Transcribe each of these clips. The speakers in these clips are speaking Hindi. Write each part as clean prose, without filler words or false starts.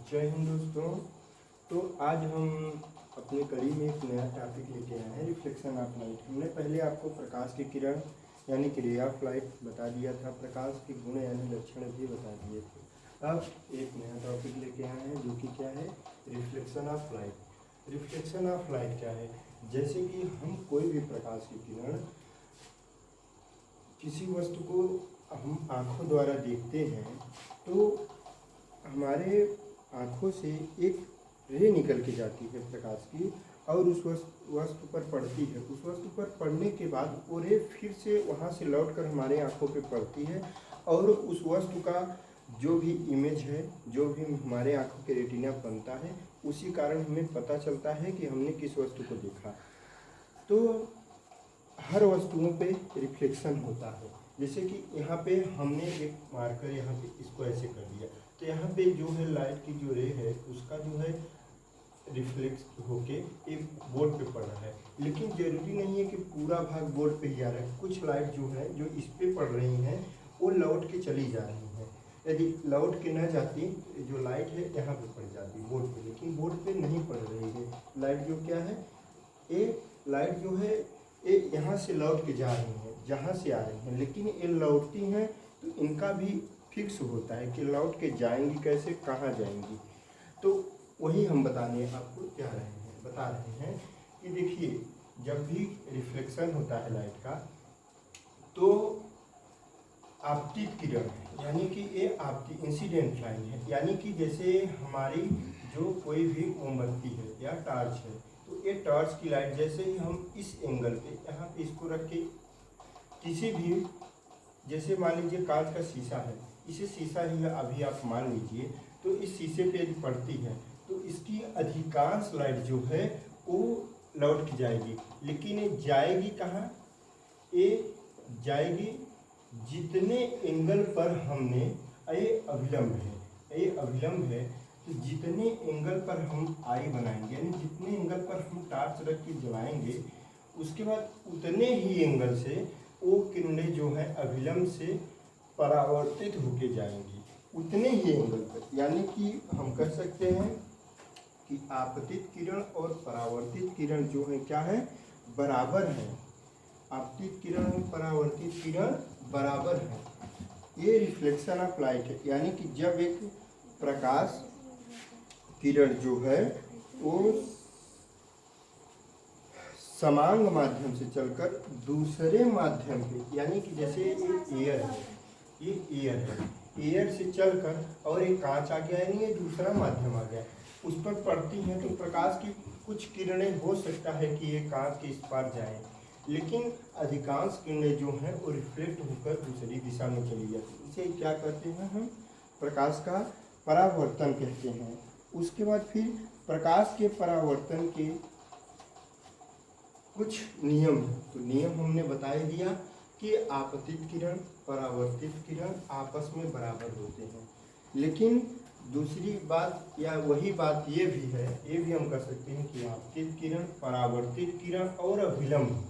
जय हिंद दोस्तों। तो आज हम अपनी कड़ी में एक नया टॉपिक लेके आए हैं, रिफ्लेक्शन ऑफ लाइट। हमने पहले आपको प्रकाश की किरण यानी कि रे ऑफ लाइट बता दिया था, प्रकाश के गुण यानी लक्षण भी बता दिए थे। अब एक नया टॉपिक लेके आए हैं जो कि क्या है, reflection of light. Reflection of light क्या है? जैसे कि हम कोई भी प्रकाश की किरण किसी वस्तु को हम आँखों द्वारा देखते हैं तो हमारे आँखों से एक रे निकल के जाती है प्रकाश की और उस वस्तु पर पड़ती है। उस वस्तु पर पड़ने के बाद वो रे फिर से वहाँ से लौटकर हमारे आँखों पे पड़ती है और उस वस्तु का जो भी इमेज है, जो भी हमारे आँखों के रेटिना बनता है, उसी कारण हमें पता चलता है कि हमने किस वस्तु को देखा। तो हर वस्तुओं पे रिफ्लेक्शन होता है। जैसे कि यहाँ पे हमने एक मार्कर यहाँ पे इसको ऐसे कर दिया तो यहाँ पे जो है लाइट की जो रे है उसका जो है रिफ्लेक्स होके एक बोर्ड पे पड़ रहा है, लेकिन जरूरी नहीं है कि पूरा भाग बोर्ड पे ही आ रहा है। कुछ लाइट जो है जो इस पे पड़ रही हैं वो लौट के चली जा रही हैं। यदि लौट के न जाती जो लाइट है यहाँ पे पड़ जाती बोर्ड पे, लेकिन बोर्ड पे नहीं पड़ रही है लाइट। जो क्या है, ये लाइट जो है ये यहाँ से लौट के जा रही हैं, जहाँ से आ रही हैं, लेकिन ये लौटती हैं तो इनका भी फिक्स होता है कि लौट के जाएंगी कैसे, कहाँ जाएंगी। तो वही हम बता रहे हैं कि देखिए, जब भी रिफ्लेक्शन होता है लाइट का तो आपतित किरण है, यानी कि ये आपकी इंसिडेंट लाइन है। यानी कि जैसे हमारी जो कोई भी मोमबत्ती है या टॉर्च है, तो ये टॉर्च की लाइट जैसे ही हम इस एंगल पे यहाँ पे इसको रख के किसी भी, जैसे मान लीजिए कांच का शीशा है, इसे शीशा ही अभी आप मान लीजिए, तो इस शीशे पे यदि पड़ती है तो इसकी अधिकांश लाइट जो है वो लौट के जाएगी, लेकिन ये जाएगी कहाँ? ये जाएगी जितने एंगल पर हमने, ये अभिलंब है तो जितने एंगल पर हम आई बनाएंगे, यानी जितने एंगल पर हम टॉर्च रख के जलाएंगे, उसके बाद उतने ही एंगल से वो किरणें जो है अभिलंब से परावर्तित होके जाएंगी, उतने ही एंगल पर। यानी कि हम कह सकते हैं कि आपतित किरण और परावर्तित किरण जो है क्या है, बराबर है। आपतित किरण और परावर्तित किरण बराबर है। ये रिफ्लेक्शन ऑफ लाइट है। यानी कि जब एक प्रकाश किरण जो है वो समांग माध्यम से चलकर दूसरे माध्यम पे, यानी कि जैसे ये एयर है, ये एयर से चलकर और एक कांच आ गया, यानी ये दूसरा माध्यम आ गया, उस पर पड़ती हैं तो प्रकाश की कुछ किरणें हो सकता है कि ये कांच के इस पार जाएं, लेकिन अधिकांश किरणें जो हैं वो रिफ्लेक्ट होकर दूसरी दिशा में चली जाती। इसे क्या कहते हैं हम? प्रकाश का परावर्तन कहते हैं। उसके बाद फिर प्रकाश के परावर्तन के कुछ नियम हैं। तो नियम हमने बता ही दिया कि आपतित किरण परावर्तित किरण आपस में बराबर होते हैं, लेकिन दूसरी बात या वही बात ये भी है, ये भी हम कह सकते हैं कि आपतित किरण, परावर्तित किरण और अभिलंब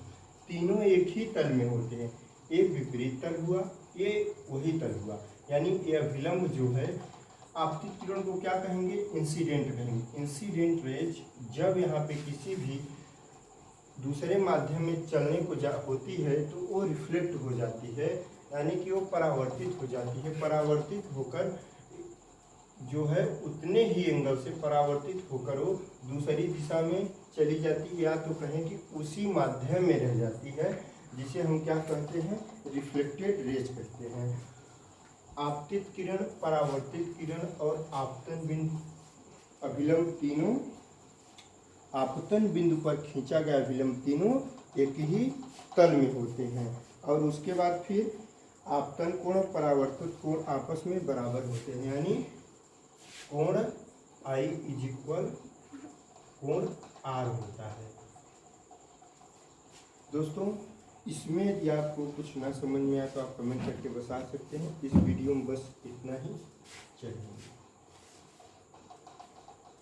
तीनों एक ही तल में होते हैं। एक विपरीत तल हुआ, ये वही तल हुआ, यानी ये अभिलंब जो है, आपतित किरण को क्या कहेंगे? इंसिडेंट कहेंगे। इंसिडेंट रेज जब यहाँ पे किसी भी दूसरे माध्यम में चलने को होती है तो वो रिफ्लेक्ट हो जाती है, यानी कि वो परावर्तित हो जाती है। परावर्तित होकर जो है उतने ही एंगल से परावर्तित होकर वो दूसरी दिशा में चली जाती है, या तो कहें कि उसी माध्यम में रह जाती है, जिसे हम क्या कहते हैं? रिफ्लेक्टेड रेज कहते हैं। आपतित किरण, परावर्तित किरण और आपतन बिंदु अभिलंब तीनों, आपतन बिंदु पर खींचा गया अभिलंब तीनों एक ही तल में होते हैं। और उसके बाद फिर आपतन कोण और परावर्तित कोण आपस में बराबर होते हैं, यानी कोण I = कोण R होता है। दोस्तों, इसमें यदि आपको कुछ ना समझ में आया तो आप कमेंट करके बता सकते हैं। इस वीडियो में बस इतना ही। चलिए।